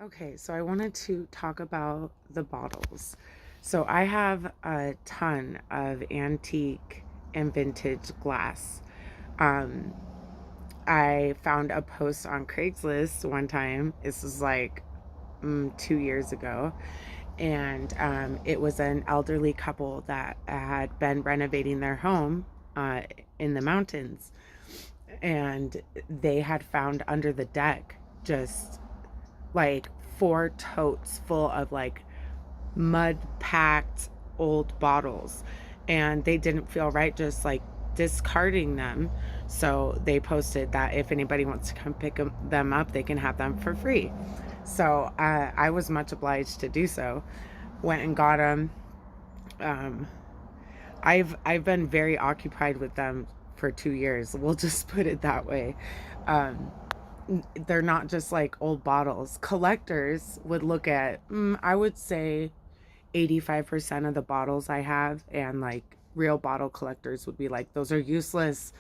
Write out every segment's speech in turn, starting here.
Okay, so I wanted to talk about the bottles. So I have a ton of antique and vintage glass. Um, I found a post on Craigslist one time. This was like 2 years ago. And it was an elderly couple that had been renovating their home uh, in the mountains. And they had found under the deck just like four totes full of like mud packed old bottles, and they didn't feel right just like discarding them. So they posted that if anybody wants to come pick them up, they can have them for free. So I was much obliged to do so. Went and got them. um, I've been very occupied with them for 2 years, we'll just put it that way. um, they're not just like old bottles. Collectors would look at, I would say 85% of the bottles I have, and like real bottle collectors would be like, those are useless.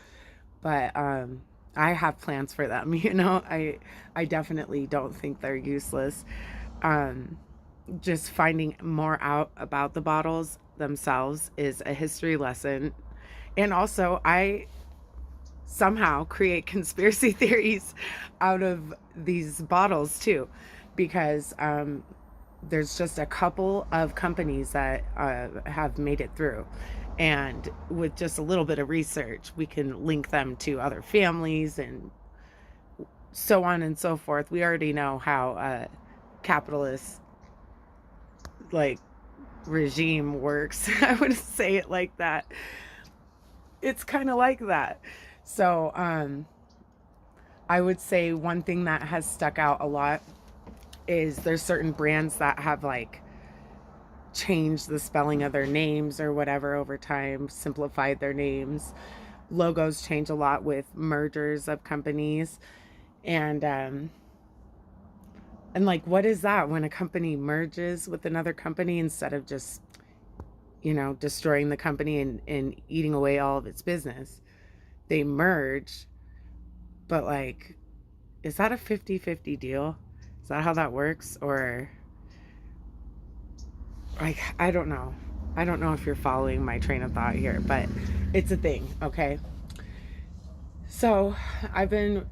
But I have plans for them. I definitely don't think they're useless. Um, just finding more out about the bottles themselves is a history lesson. And also, I somehow create conspiracy theories out of these bottles too, because there's just a couple of companies that have made it through, and with just a little bit of research we can link them to other families and so on and so forth. We already know how capitalist like regime works. I would say it like that. It's kind of like that. So I would say one thing that has stuck out a lot is there's certain brands that have like changed the spelling of their names or whatever over time, simplified their names. Logos change a lot with mergers of companies. And like, what is that when a company merges with another company instead of just, destroying the company and eating away all of its business? They merge, but like, is that a 50-50 deal? Is that how that works? Or like, I don't know. I don't know if you're following my train of thought here, but it's a thing. Okay. So I've been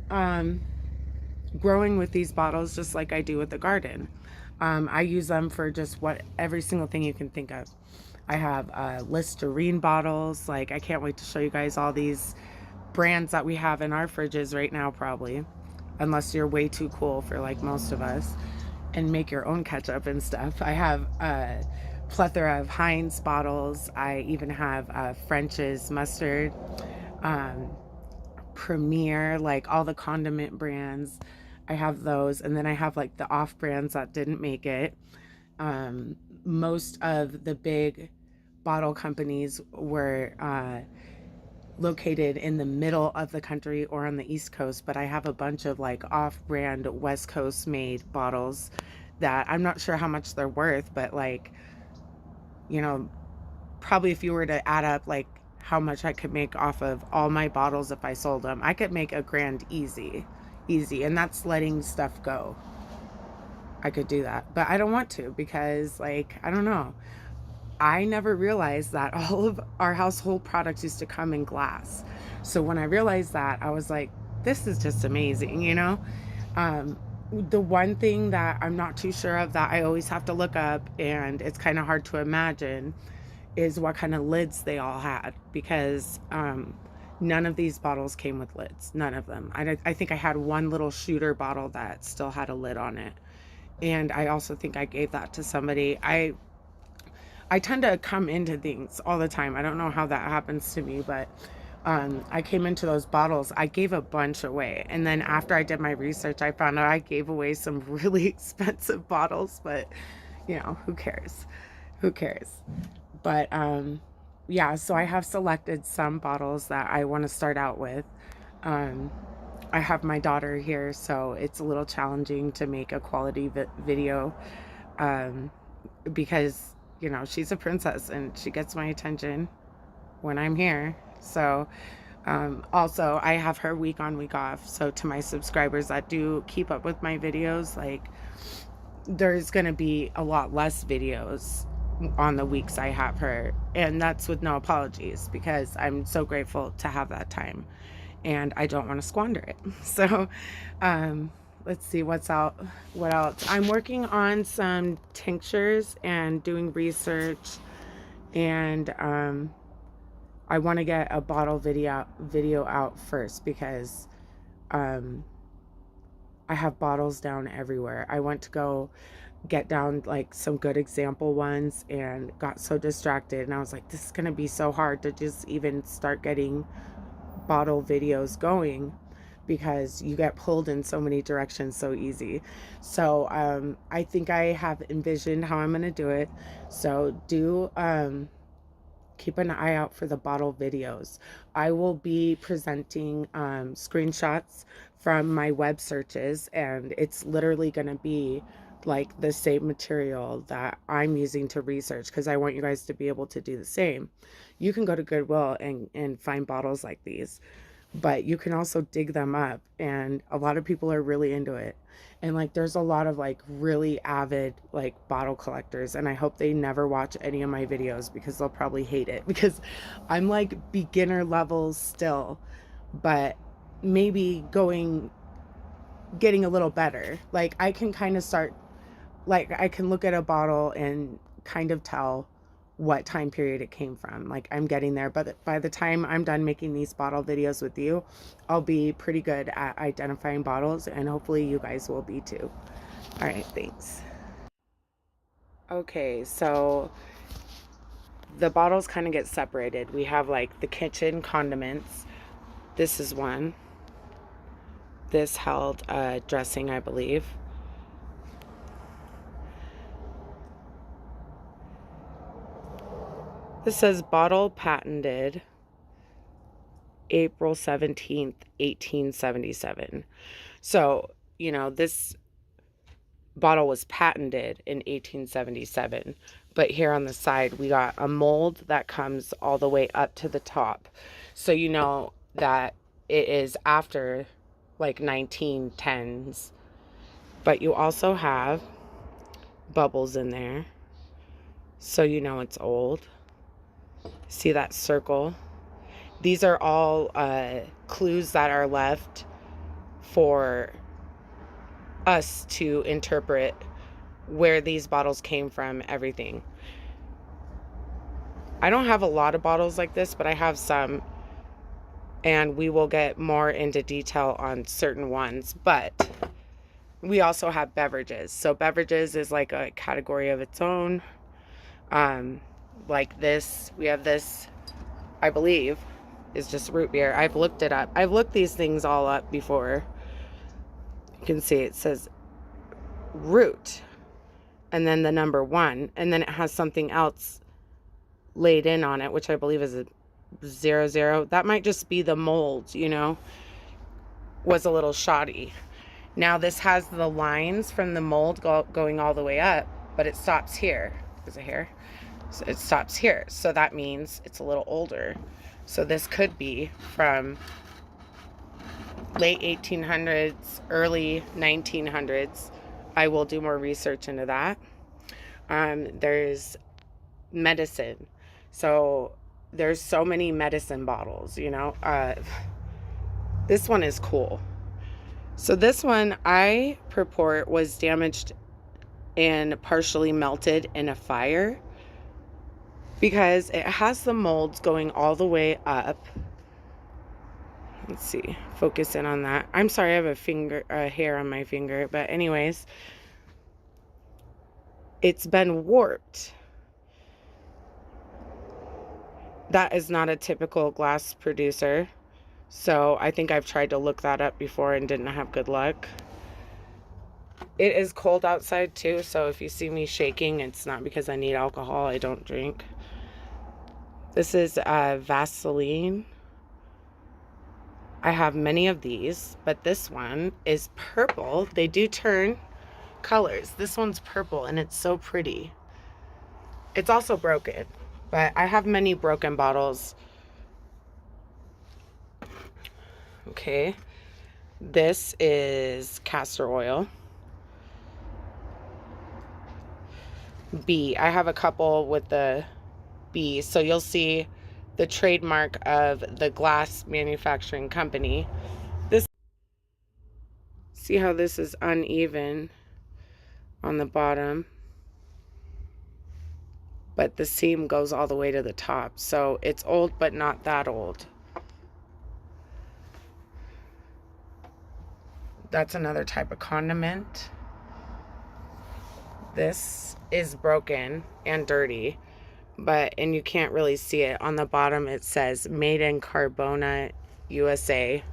growing with these bottles just like I do with the garden. I use them for just what every single thing you can think of. I have Listerine bottles. Like, I can't wait to show you guys all these brands that we have in our fridges right now, probably, unless you're way too cool for like most of us and make your own ketchup and stuff. I have a plethora of Heinz bottles. I even have French's mustard, um, Premier, like all the condiment brands. I have those. And then I have like the off brands that didn't make it. Most of the big bottle companies were located in the middle of the country or on the East Coast, but I have a bunch of like off brand West Coast made bottles that I'm not sure how much they're worth, but like, you know, probably if you were to add up like how much I could make off of all my bottles if I sold them, I could make a grand easy, easy. And that's letting stuff go. I could do that, but I don't want to because, like, I don't know. I never realized that all of our household products used to come in glass. So when I realized that, I was like, this is just amazing. Um, the one thing that I'm not too sure of that I always have to look up, and it's kind of hard to imagine, is what kind of lids they all had, because none of these bottles came with lids. None of them. I think I had one little shooter bottle that still had a lid on it. And I also think I gave that to somebody. I tend to come into things all the time. I don't know how that happens to me, but I came into those bottles. I gave a bunch away. And then after I did my research, I found out I gave away some really expensive bottles, but who cares? Who cares? But yeah, so I have selected some bottles that I want to start out with. Um, I have my daughter here, so it's a little challenging to make a quality video, um, because she's a princess and she gets my attention when I'm here. So also I have her week on week off. So to my subscribers that do keep up with my videos, like, there's going to be a lot less videos on the weeks I have her. And that's with no apologies, because I'm so grateful to have that time and I don't want to squander it. So, let's see what's out. What else? I'm working on some tinctures and doing research, and I want to get a bottle video out first, because um, I have bottles down everywhere. I went to go get down like some good example ones and got so distracted, and I was like, this is gonna be so hard to just even start getting bottle videos going, because you get pulled in so many directions so easy. So I think I have envisioned how I'm gonna do it. So do keep an eye out for the bottle videos. I will be presenting screenshots from my web searches, and it's literally going to be like the same material that I'm using to research, because I want you guys to be able to do the same. You can go to Goodwill and find bottles like these, but you can also dig them up, and a lot of people are really into it. And like there's a lot of like really avid like bottle collectors, and I hope they never watch any of my videos, because they'll probably hate it, because I'm like beginner levels still, but maybe getting a little better. Like I can kind of start, like I can look at a bottle and kind of tell what time period it came from. Like I'm getting there, but by the time I'm done making these bottle videos with you, I'll be pretty good at identifying bottles, and hopefully you guys will be too. All right, thanks. Okay, so the bottles kind of get separated. We have like the kitchen condiments. This is one. This held dressing, I believe. This says bottle patented April 17th, 1877. So, this bottle was patented in 1877. But here on the side, we got a mold that comes all the way up to the top. So you know that it is after like 1910s. But you also have bubbles in there, so you know it's old. See that circle? These are all clues that are left for us to interpret where these bottles came from, everything. I don't have a lot of bottles like this, but I have some, and we will get more into detail on certain ones. But we also have beverages. So beverages is like a category of its own. Like this, we have this, I believe, is just root beer. I've looked it up. I've looked these things all up before. You can see it says root, and then the number 1, and then it has something else laid in on it, which I believe is a 00. That might just be the mold, was a little shoddy. Now this has the lines from the mold going all the way up, but it stops here. Is it here? So it stops here. So that means it's a little older. So this could be from late 1800s, early 1900s. I will do more research into that. There's medicine. So there's so many medicine bottles, this one is cool. So this one, I purport, was damaged and partially melted in a fire, because it has the molds going all the way up. Let's see, focus in on that. I'm sorry, I have a hair on my finger, but anyways, it's been warped. That is not a typical glass producer. So I think I've tried to look that up before and didn't have good luck. It is cold outside too, so if you see me shaking, it's not because I need alcohol. I don't drink. This is Vaseline. I have many of these, but this one is purple. They do turn colors. This one's purple, and it's so pretty. It's also broken, but I have many broken bottles. Okay, this is castor oil. B. I have a couple with the B. So you'll see the trademark of the glass manufacturing company. This, see how this is uneven on the bottom, but the seam goes all the way to the top. So it's old, but not that old. That's another type of condiment. This is broken and dirty, and you can't really see it. On the bottom it says made in Carbona, USA.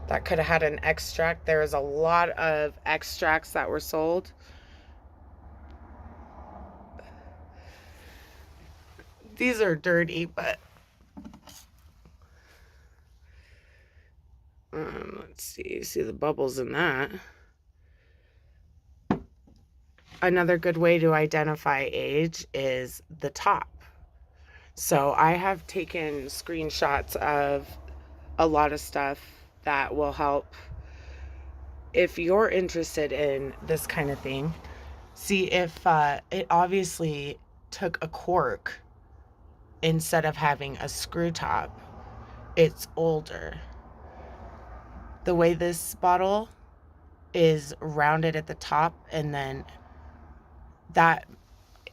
That could have had an extract. There was a lot of extracts that were sold. These are dirty, but let's see the bubbles in that. Another good way to identify age is the top. So I have taken screenshots of a lot of stuff that will help if you're interested in this kind of thing. See if it obviously took a cork instead of having a screw top. It's older. The way this bottle is rounded at the top, and then that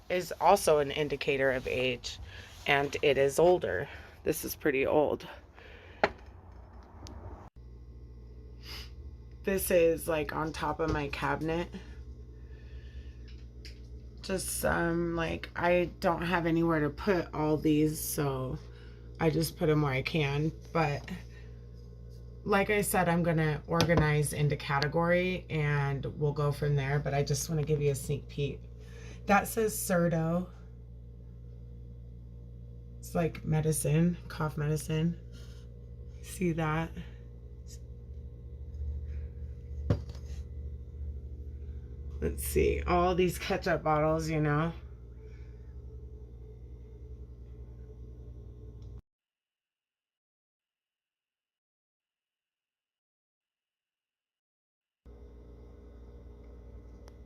is also an indicator of age, and it is older. This is pretty old. This is like on top of my cabinet. Just like I don't have anywhere to put all these, so I just put them where I can. But like I said, I'm gonna organize into category and we'll go from there, but I just want to give you a sneak peek. That says Serto. It's like medicine, cough medicine. See that? Let's see, all these ketchup bottles, you know.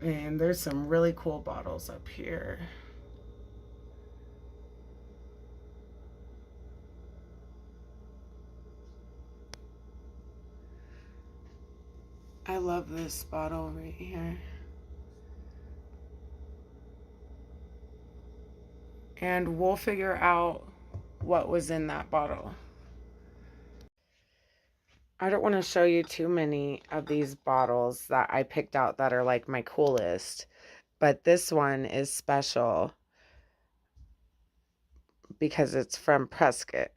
And there's some really cool bottles up here. I love this bottle right here. And we'll figure out what was in that bottle. I don't want to show you too many of these bottles that I picked out that are like my coolest, but this one is special because it's from Prescott.